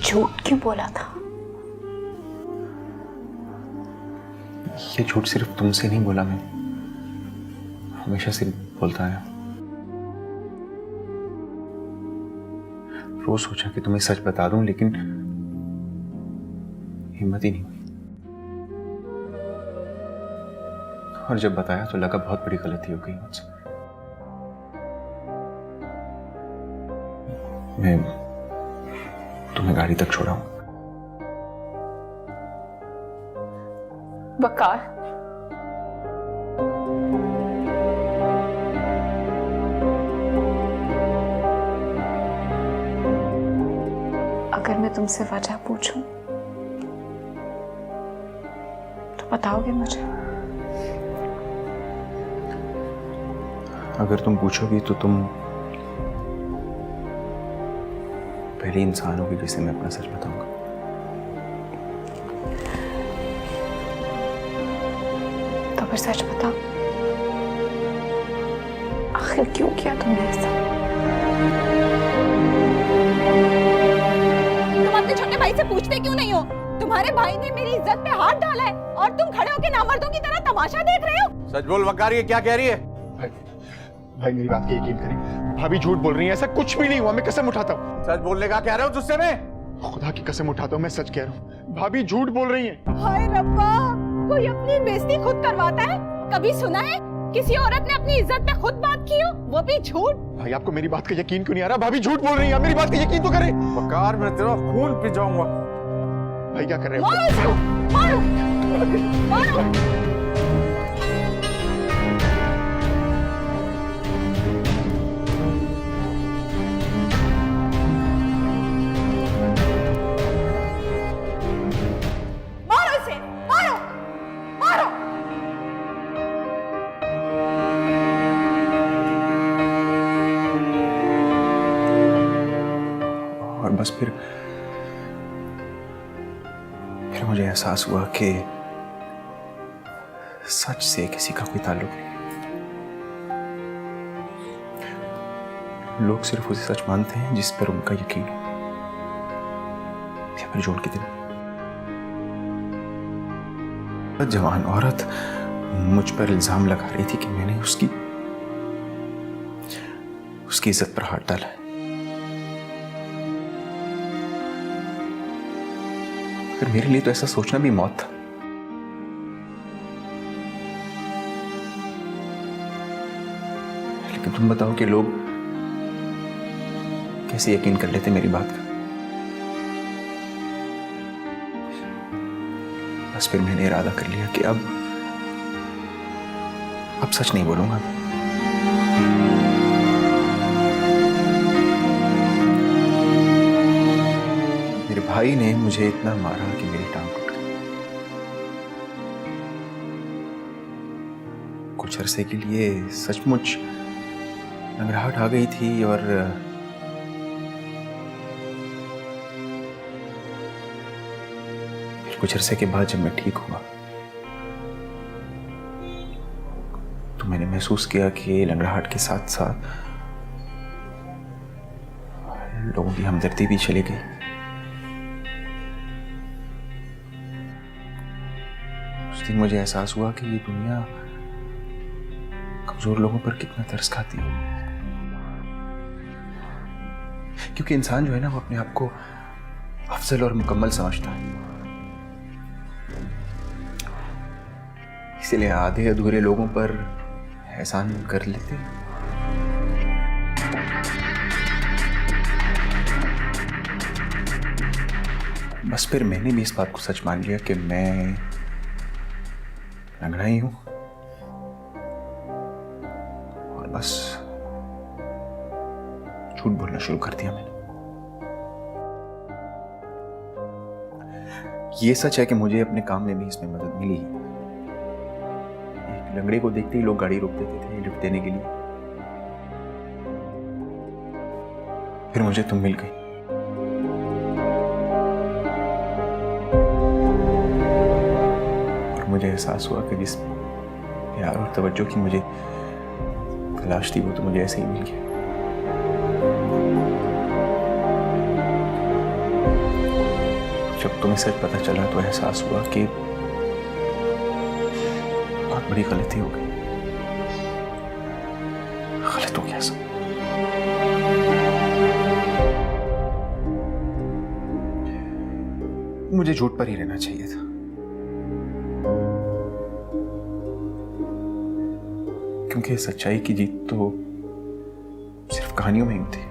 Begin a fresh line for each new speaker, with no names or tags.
झूठ क्यों बोला था?
ये झूठ सिर्फ तुमसे नहीं बोला, मैं हमेशा सिर्फ बोलता आया। रोज सोचा कि तुम्हें सच बता दूं, लेकिन हिम्मत ही नहीं हुई। और जब बताया तो लगा बहुत बड़ी गलती हो गई मुझसे। मैं तुम्हें गाड़ी तक छोड़ाऊंगा।
वकार, अगर मैं तुमसे वजह पूछूं तो बताओगे मुझे?
अगर तुम पूछोगी तो तुम पहली इंसान होगी जिसे मैं अपना सच बताऊंगा।
तो फिर सच बताओ, आखिर क्यों किया तुमने ऐसा?
तुम अपने छोटे भाई से पूछते क्यों नहीं हो? तुम्हारे भाई ने मेरी इज्जत पे हाथ डाला है और तुम खड़े होकर नामर्दों की तरह तमाशा देख रहे हो।
सच बोल वकार, ये क्या कह रही है?
भाई मेरी बात का यकीन करें, भाभी झूठ बोल रही है, ऐसा कुछ भी नहीं हुआ, मैं कसम उठाता हूँ।
सच बोलने का कह रहे हो तुझसे? मैं
खुदा की कसम उठाता हूँ, मैं सच कह रहा हूँ, भाभी झूठ बोल रही है।
हाय रब्बा, कोई अपनी बेइज्जती खुद करवाता है? कभी सुना है किसी औरत ने अपनी इज्जत पे खुद बात की हो, वो भी झूठ?
भाई आपको मेरी बात का यकीन क्यों नहीं आ रहा? भाभी झूठ बोल रही है, मेरी बात का यकीन तो करें।
वकार, मैं तेरा खून पी जाऊंगा।
भाई क्या कर रहे हो?
मारो इसको, मारो, मारो।
और बस फिर मुझे एहसास हुआ कि सच से किसी का कोई ताल्लुक नहीं। लोग सिर्फ उसे सच मानते हैं जिस पर उनका यकीन हो, या फिर झूठ की तरह। जवान औरत मुझ पर इल्जाम लगा रही थी कि मैंने उसकी इज्जत पर हाथ डाला है। फिर मेरे लिए तो ऐसा सोचना भी मौत था। लेकिन तुम बताओ कि लोग कैसे यकीन कर लेते मेरी बात का। बस फिर मैंने इरादा कर लिया कि अब सच नहीं बोलूंगा। मेरे भाई ने मुझे इतना मारा कि मेरी टांग टूट गई। कुछ अरसे के लिए सचमुच घबराहट आ गई थी और फिर कुछ अरसे के बाद जब मैं ठीक हुआ तो मैंने महसूस किया कि लंगड़ाहट के साथ साथ लोगों की हमदर्दी भी चली गई। उस दिन मुझे एहसास हुआ कि ये दुनिया कमजोर लोगों पर कितना तरस खाती है, क्योंकि इंसान जो है ना वो अपने आप को अफजल और मुकम्मल समझता है। इसीलिए आधे अधूरे लोगों पर एहसान कर लेते हैं। बस फिर मैंने भी इस बात को सच मान लिया कि मैं लंगड़ा ही हूं और बस झूठ बोलना शुरू कर दिया मैंने। ये सच है कि मुझे अपने काम में भी इसमें मदद मिली। एक लंगड़े को देखते ही लोग गाड़ी रोक देते थे लिफ्ट देने के लिए। फिर मुझे तुम मिल गई। और मुझे एहसास हुआ कि जिस प्यार और तवज्जो की मुझे तलाश थी वो तो मुझे ऐसे ही मिल गया। जब तुम्हें सच पता चला तो एहसास हुआ कि बहुत बड़ी गलती हो गई। गलत हो गया सब। मुझे झूठ पर ही रहना चाहिए था, क्योंकि सच्चाई की जीत तो सिर्फ कहानियों में ही होती है।